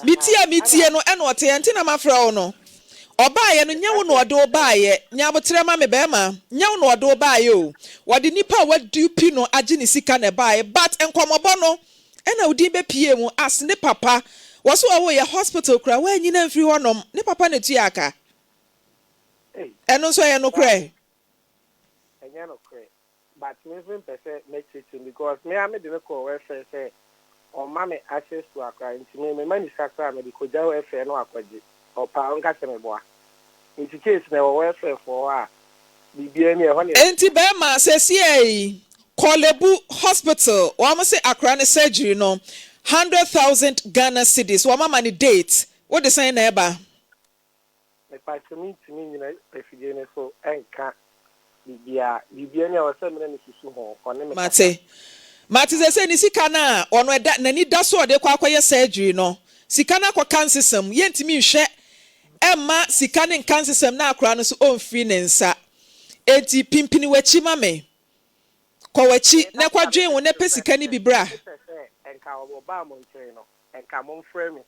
S2: mitie no ena ote enti na mafra wo no obaaye no nyawo no ode obaaye nyabotre ma me be ma nyawo no ode obaaye o wode nipa wadupi no age ni sika na baaye but enkomobo no ena odi be pie mu as ne papa woso wo ye hospital kra wa nyina mfiri honom ne papa na tu aka eno so ye no kra
S7: but me even person make it because me am the call where say or mama access to akra nti me mani sakra me ko jawo efe no akwaje o pa onka se me boa nti case na wo efe for a bibia ni e ho ne
S2: enti be ma sesi Kolebu hospital wa mo se akra ne surgery no 100,000 Ghana cedis wa mama ni date what the sign na eba
S7: me pa me nyina efidie ne so enka bibia ni o se me ne susu ho one me
S2: Mate ze se ni sika na ono eda nani da so de kwa akoye surgery no sika na kwa cancer sam yentimi hwe emma sika ne cancer sam na akora no so onfiri ne nsa enti pimpini wachi mame kwa wachi na kwa dwen wo ne pesika ni bibra
S7: enka obo ba mo ntwe no enka mo mfrɛ me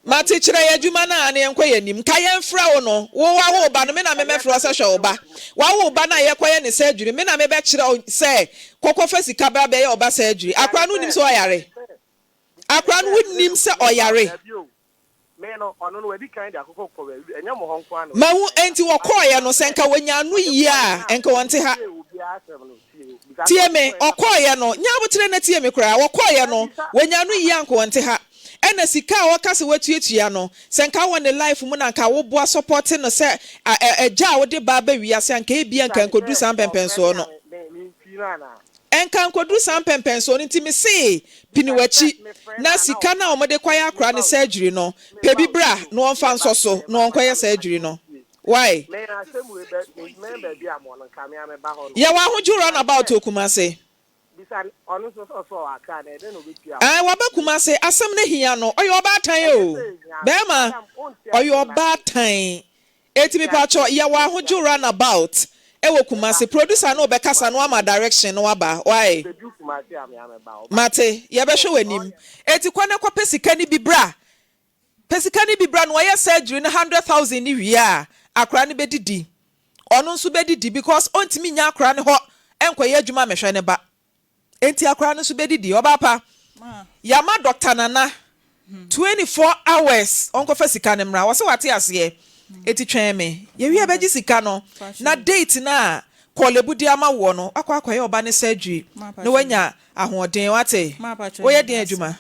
S2: mate kire ya adwuma na ane enko yanim ka ye mfra wo no wo wa wo ba no me na me mefra se hwe wo ba wa wo ba na ye kwaye ne surgery me na me be kire se kokofa sika ba be ye oba surgery akra no nim se oyare akra no nim se oyare
S7: me no ono no wadi kan de akoko ko enya mo hon kwa no
S2: ma hu enti wo koye no se nka wanya anu yi a enka wonte ha tie me okoye no nya botere na tie me kra wo koye no wanya anu yi anka wonte ha ena sika wakase watuatua no se nka won ne life mu na nka wo boa support no se eja wo de ba ba wiase anka ebia nka nkodu san pempenso no enka nkodu san pempenso no ntimi se piniwachi na sika na o mode kwaya akra ne surgery no pe bibra no onfa nsoso no onkwaya surgery no why
S7: me na asem we be amon nka me ameba ho no
S2: ya wa ho juro na about okumase
S7: bisan onu so aka na ede no betia
S2: wabakumase asem na hia no oyo oba tan o bema oyo oba tan etimi pacho ya wa ho juro na about ewo kumase producer no obekasa no ama direction no aba why mate ya be hwe wanim eti kwana kwa pesika ni bibra no ya surgery na 100,000 ni wi a akra ne bedidi ono nso bedidi because ontimi nya akra ne ho enkoye adwuma mehwe ne ba enti akra no nso bedidi oba pa Yama Dr. Nana 24 hours onko fa sika ne mra wo se wate ase eti twɛn me ye wi abeji sika no na date na kolebu di ama wo no akwa ye oba ne surgery na wanya ahoɔden wate wo ye den adwuma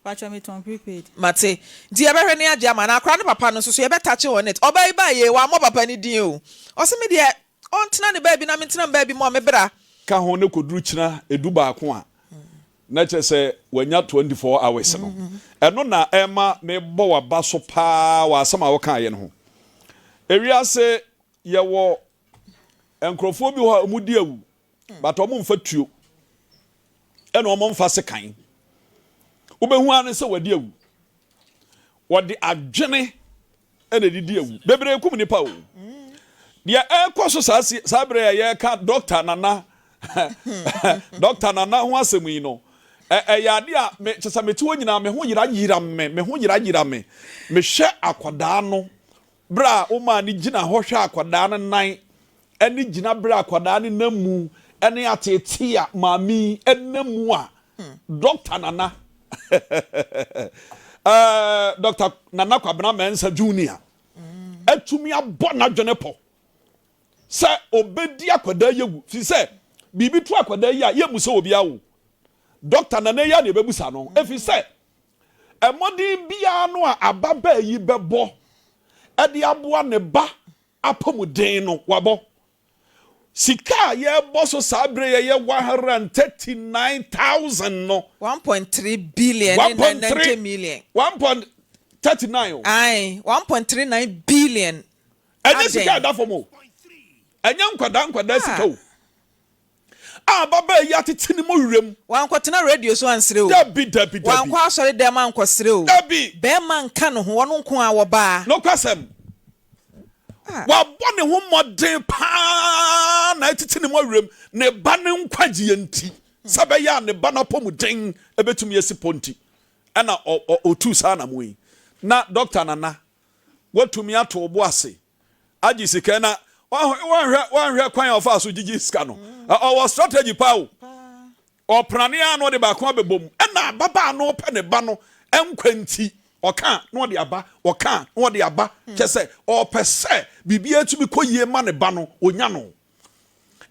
S1: pacho me ton prepaid
S2: mate di ebehwe ne agye ama na akra ne papa no so ye betache on it oba iba ye wa mo papa ne din o o se me de ontena ne baabi na me ntena baabi mo me bra
S6: ka ho ne koduru kina edu baako a na che se wanya 24 hours no eno na ema me bo wa ba so pa wa asama wo kan ye no ewiase ye wo enkrofo bi ho mu di awu but omo mfa tuo eno omo mfa sekan ubehu ane se wadi awu wadi adwene ene di awu bebre kum nipa o dia ekoso sabre ye ka doctor nana doctor nana ho asemu yi no yade a me chesa meti wonyina me ho yira me ho yira me hwe akoda no bra o ma ni gina ho hwe akoda no nan eni gina bra akoda no namu eni atete a mami enamu a doctor nana Dr. Nana Kwabena Mensa Junior etumi abɔ na dwene po sɛ obedi akoda yewu fi sɛ bibi tu akoda yi a yemu sɛ obi awo Dr. Nana ya ne bebusa no efi sɛ emodi bia no a ababa yi bɛbɔ ɛde aboa ne ba apɔmuden no wabɔ sika ye boso sabre ye 139,000 no
S2: 1.3 billion and 90 million
S6: 1.39
S2: aye 1.39 billion
S6: anya sika da fomo anya nkwada sika o baba ya tetini mo wirem
S2: wan kwatena radio so ansere o
S6: dabi
S2: wan kwa asore dem an kwasere o
S6: dabi
S2: be man ka no ho wono nko a wo ba
S6: no kwasem wa bone ho modern pa na tetini mo wirem ne ba ne nkwagie nti sabe ya ne ba na pomuden ebetumi yesi ponti ana otu sa na moyi na Dr. Nana watumi ato obo ase agi sika na wanhwe kwan of aso gigi sika no our strategy pa o prane ano de ba ko abebom na baba no pe ne ba no enkwanti oka no de aba oka no de aba kese o pese bibia tumi koyie ma ne ba no onya no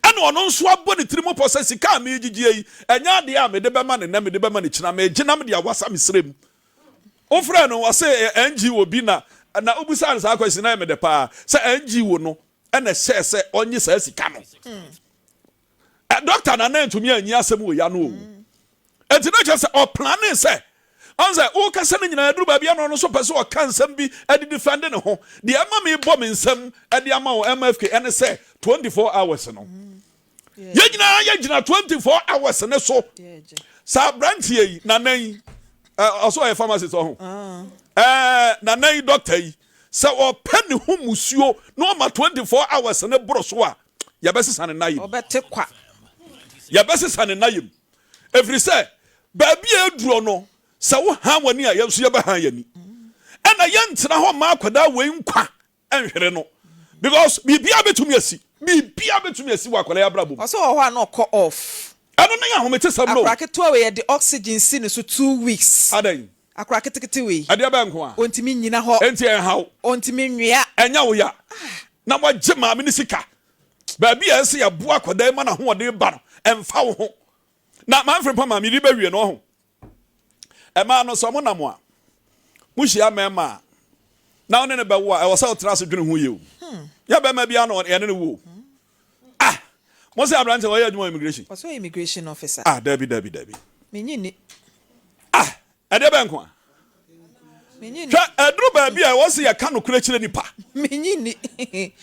S6: ena ono nso abo ne tirimo pose sika me gigi yi enya de a me de be ma ne na me de be ma ne kina me gina me de awasa me srem o fra no wase NGO bi na obusa sa akwasi na me de pa se NGO no ena se onye sa sika no Dr. Nana ntumi anyi asem wo ya no o enti no che se o plan se onse o kase ne nyina duru ba bia no so pese o kan nsem bi edi defend ne ho de ama me bom nsem edi ama o MFK ene se 24 hours no ye nyina 24 hours ne so sa brantie yi nanan also a pharmacist ho nanan yi doctor yi se o pe ne ho musuo no ma 24 hours ne bro so a ya besesa ne nayim
S2: obete kwa
S6: ya besesa ne nayim every say baabi eduro no se wo ha wani a yenso ye ba ha yani ena ye ntena ho ma akoda we nkwa enhwere no because bibia betumi asi wa akoda ya brabo
S2: also ho a no call off
S6: eno na ya homete sam no
S2: akraketo we the oxygen sin so 2 weeks
S6: adan
S2: akraketekete we
S6: ade ba nko a
S2: ontimi nyina ho
S6: enti en haw
S2: ontimi nwia
S6: enya wo ya na mo gye maame ni sika baabi a se ya bo akoda ma na ho de ba no emfa wo ho na Maame Frimpomaa mi ri ba wie no ho ema no so mo na mo a muhia mema na one ne be wo a e wo sa otra se dwene ho ye o ya be ma bia no ye ne wo mo se abrante wo ye adwuma immigration
S2: also immigration officer
S6: dabi
S2: menyini
S6: ade be nko a
S2: menyini
S6: twa adru ba bia wo se ya ka no kura kire nipa
S2: menyini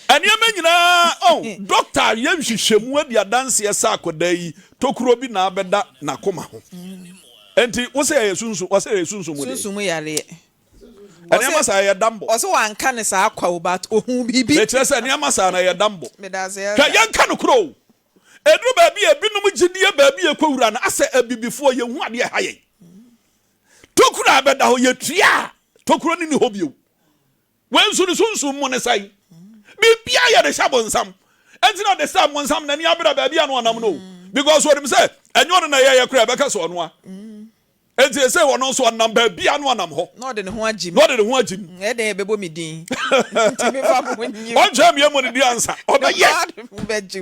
S6: ane nyina doctor yem hwehwemu adi adanse esa akoda yi tokuro bi na abeda na koma ho enti wo se ya sunsu wo se ya sunsu mu de
S2: sunsu mu yare
S6: ane amasa ya dambo
S2: also wan ka ne sa akwa obat ohun bibi
S6: me kire se ane amasa na ya dambo
S2: me da se
S6: twa yan ka no kuro edru ba bia binum gidie ba bia kwura na asa abibifo ye hu ade ha ye tokuro abeda ho ye tua tokuro ni hobio wensu ni sunsu mu ne sai bibia ya de shabonsam enti na de shabonsam na ni abira ba bia no anam no because what him say enyo na ye kura be ka so no a enti say wono so number bia no anam ho
S2: no de ne ho agim
S6: no de ne ho agim
S2: e de bebo mi din nti me fa mo nyi
S6: on jam ye mo ne di ansa yes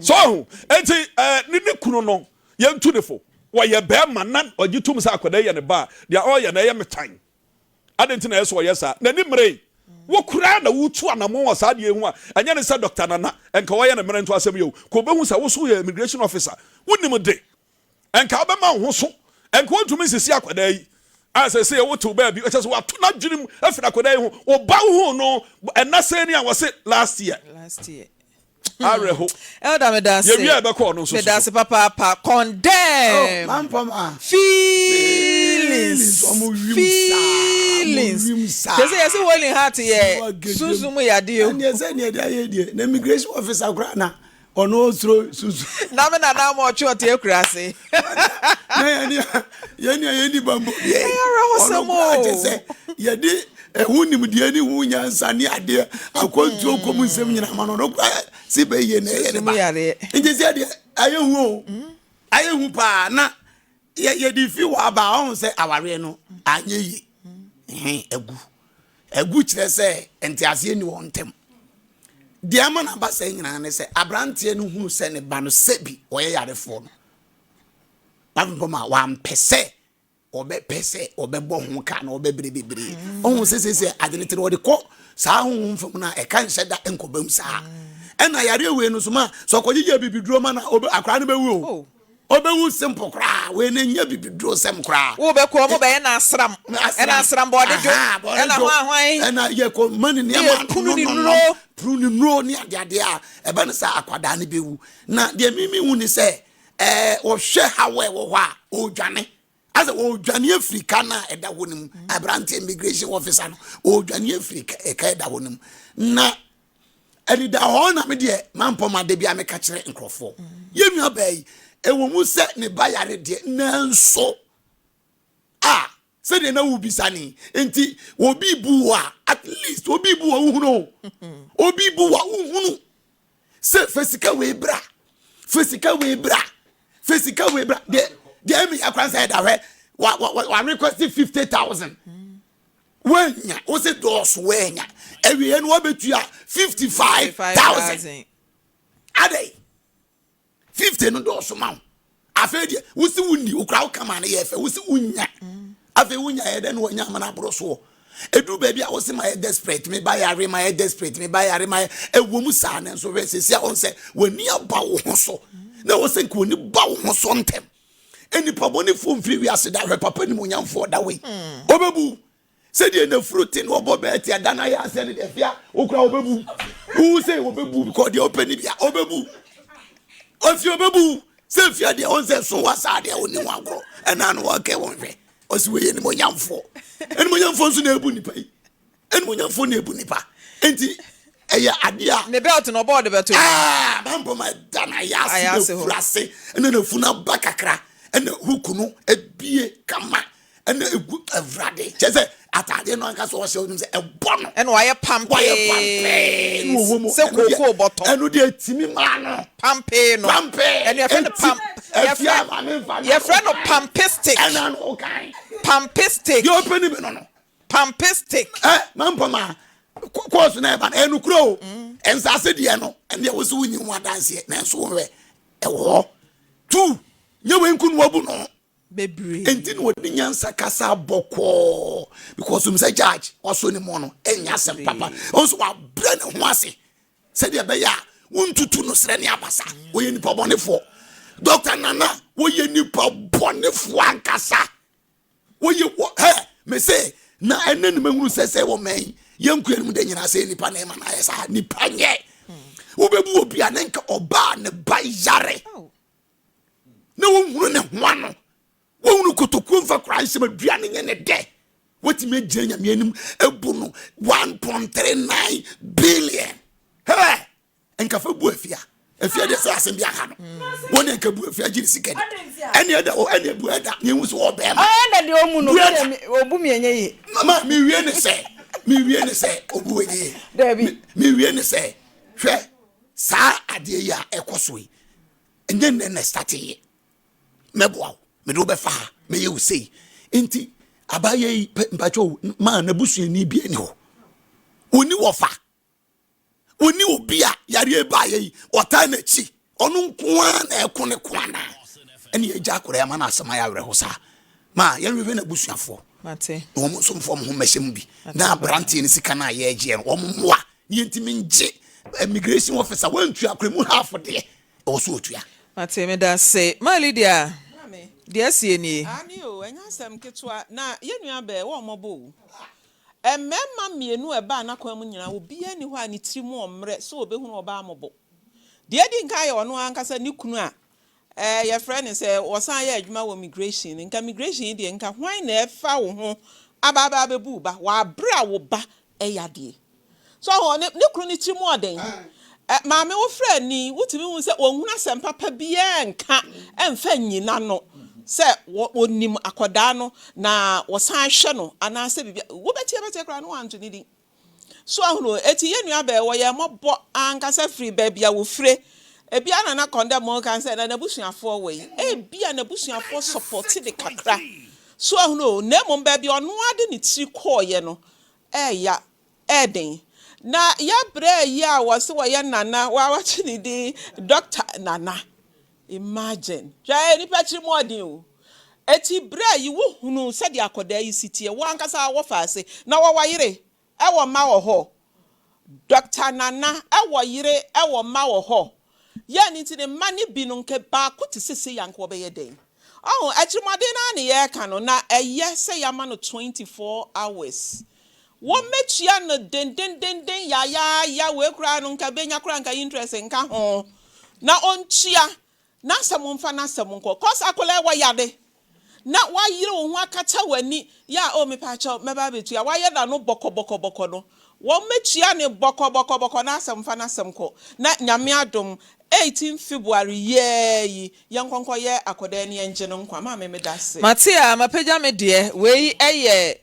S6: so enti ni kunu no ye ntu ne fo wo ye be ma nan ogitum sa akoda ye ne ba dia o ye na ye metan adenti na yeso ye sa na ni mre wo kura na wutu anamo wo sa de hu a anya ne sa doctor nana enka wo ye ne mre nto asem ye ko be hu sa wo so ye immigration officer wonim de enka obema ho so enka wotumi sisi akoda yi asese ye wotu ba bi o chese watu na dwirim afira akoda yi ho wo ba ho no enase ni a wo se last year areho
S2: elder me dance
S6: ye wi be ko no so
S2: me dance papa condemn
S8: Mampoma
S2: feelings kese yesi willing heart ye susumu yade o
S8: and yes any dey na immigration officer kra na ono sro susu
S2: na me na mo ochi ote ekurase
S8: na yani bambo ye ye de hunim de ani hu nyansa ne ade akontu okomu nsem nyina ma no si be ye na ye ba nje si ade ayehu pa na ye di fi wa ba on se aware no anye yi egu kire se entiase ni won tem de ama na ba se nyina ne se abrante no hunu se ne ba no sebi oye yarefo no Mampoma wa mpese obe pese obe bo ho ka na obe bebre ohun sese adenetire wo de ko saa ohun fam na e kan hyeda enkobam saa ena yare we no soma so kogye bibiduro ma na obe akra no bewu o obe wu simple kra we na nya bibiduro sem kra
S2: wo be ko mo be na asram bo de jo ena hwan
S8: ena ye ko mani ne ma pruni no ni ade a ebe no sa akwada ne bewu na de mimi hu ni se o hwe hawe wo ha o dwane as o dwane Africa na eda wonim abrante immigration officer no o dwane Africa e ka eda wonim na eni da ho na me de Mampoma de bia me ka kire nkrofo yenu abai e wo mu se ne bayare de nanso se de na wo bisani enti obi buwa at least obi buwa uhunu obi buwa uhunu se fesika we bra de emi akwansa da hwe wa request 50,000 wenya o se dos wenya ewie no obetua 55,000 ade 50 no dos ma afedi wo si wuni ukra kama na ye fe wo si unya afi unya ye de no nya mana bro so edu baby a wo si my desperate me buy yare my desperate me buy yare my ewomu sa na so we se on se wani aba wo ho so na wo se ko ni ba wo ho so ntem eni paboni fo mfiri wi ase da hwe papa ni munyamfo da we obebu se de na fruit no obo be ti ada na ya ase ne defia okura obebu who say obebu because the open bia obebu ofi obebu se fia de on se so wasa de oni wagro ena no wake won hwe osi we ni munyamfo eni munyamfo nso na ebu nipa yi eni munyamfo na ebu nipa enti eya adia
S2: ne belt no board beto
S8: Mampoma dana ya se frase ena na funa bakakra ena hukunu ebie kama ena egu evrade chese atade no anka so wo se onum se ebono
S2: ena waye pampe se koko bottom
S8: eno de atimi ma no
S2: pampe no ena ye friend pump ye friend no pampistic
S8: ena no kai
S2: pampistic
S8: you open me no
S2: pampistic
S8: Mampoma course na eba enu kro ensase de no ene wo se wunyi ho adanse na enso we ewo tu nyewe nkunu wabu no
S2: bebre
S8: enti no de nyansa kasa boko because um say judge also ni mo no enya sem papa also wa bre ne ho ase se de be ya wontutu no sre ne abasa wo ye nipa bonefo doctor nana wo ye nipa bonefo ankasa wo ye me say na ene ne mahuru sese wo men yanku enu de nyina se nipa na ma na yesa nipa nye wo bebu obi anenka oba ne bayare na wonhunu ne hoano wonhunu kotoku mfa Christ ma duane nye ne de wetime gyanya mianim ebu no 1.39 billion enka fa bu afia de se asem bia ha no won enka bu afia giri sikani ene da o ene bu ada ne hu so obe ma
S1: na de omu no obu mienye yi
S8: mama mi wie ne se obu weni
S1: David
S8: mi wie ne se hwe sa ade ya ekoso yi enye ne start yi meboa me do be fa me ye usei inti abaye mpacho ma na busuani bi ani ho oni wofa oni obi a yare ba yi ota na chi onu nkoa na ekone kwana ene eja akora ya ma na asema ya were ho sa ma yare na busuafo
S2: mate
S8: wo mo so mfo mo ho mehyem bi na brantie ni sika na ye eje no wo moa yentimi nje immigration officer wantu akora mu half de o so otua
S2: mate me da say ma Lydia dia sie ni
S1: ani o enya asem ketwa na yenua be wo mobo emema mienu eba na kwa mu nyina obi ani ho ani tiri mu omre so obehunu oba amobo de di nka ye ono ankasa ni kunu a your friend is wosan ye adwuma wo immigration nka immigration de nka hwan na efa wo ho aba bebu ba wa bra wo ba eyade so ho ne kunu ni tiri mu oden maame wo friend ni wutimi hu se ohunu asem papa bia nka emfa nyina no se wonim akoda no na wosan hwe no ana se bibia wo betie kra no wanto ni di so ahunu eti yenua be wo ye mobo ankasa free bia wo free ebia na condemn mo kan say na busuafo we ebia na busuafo support the kakra so ahunu na mo ba bia ono ade ni tiri koye no ya eden na ya bre ya wose wo ye nana wa chi ni di Dr. Nana imagine ja ni patri modin o eti bre yi wo hunu se di akoda yi sitie wo ankasa wo fa ase na wo wayire e wo ma wo ho Dr. Nana e wo yire e wo ma wo ho ya ni ti ne mani bi no nke ba ko ti sese yanko be ye den oh atrimode na ne ye ka no na eye se ya ma no 24 hours wo metua no den ya we kura no nka benya kura nka interest nka ho na ontua na samumfa na samunko cause akola wa yade na wa yire wo ho akata wani ya o me pa cha me ba betua wa yeda no boko no wo metua ne boko na samfa na samko na nyame adom 18 February ye yankonko ye akoda ne enje no nkwa ma me medase
S2: Matia mapeja me de we eye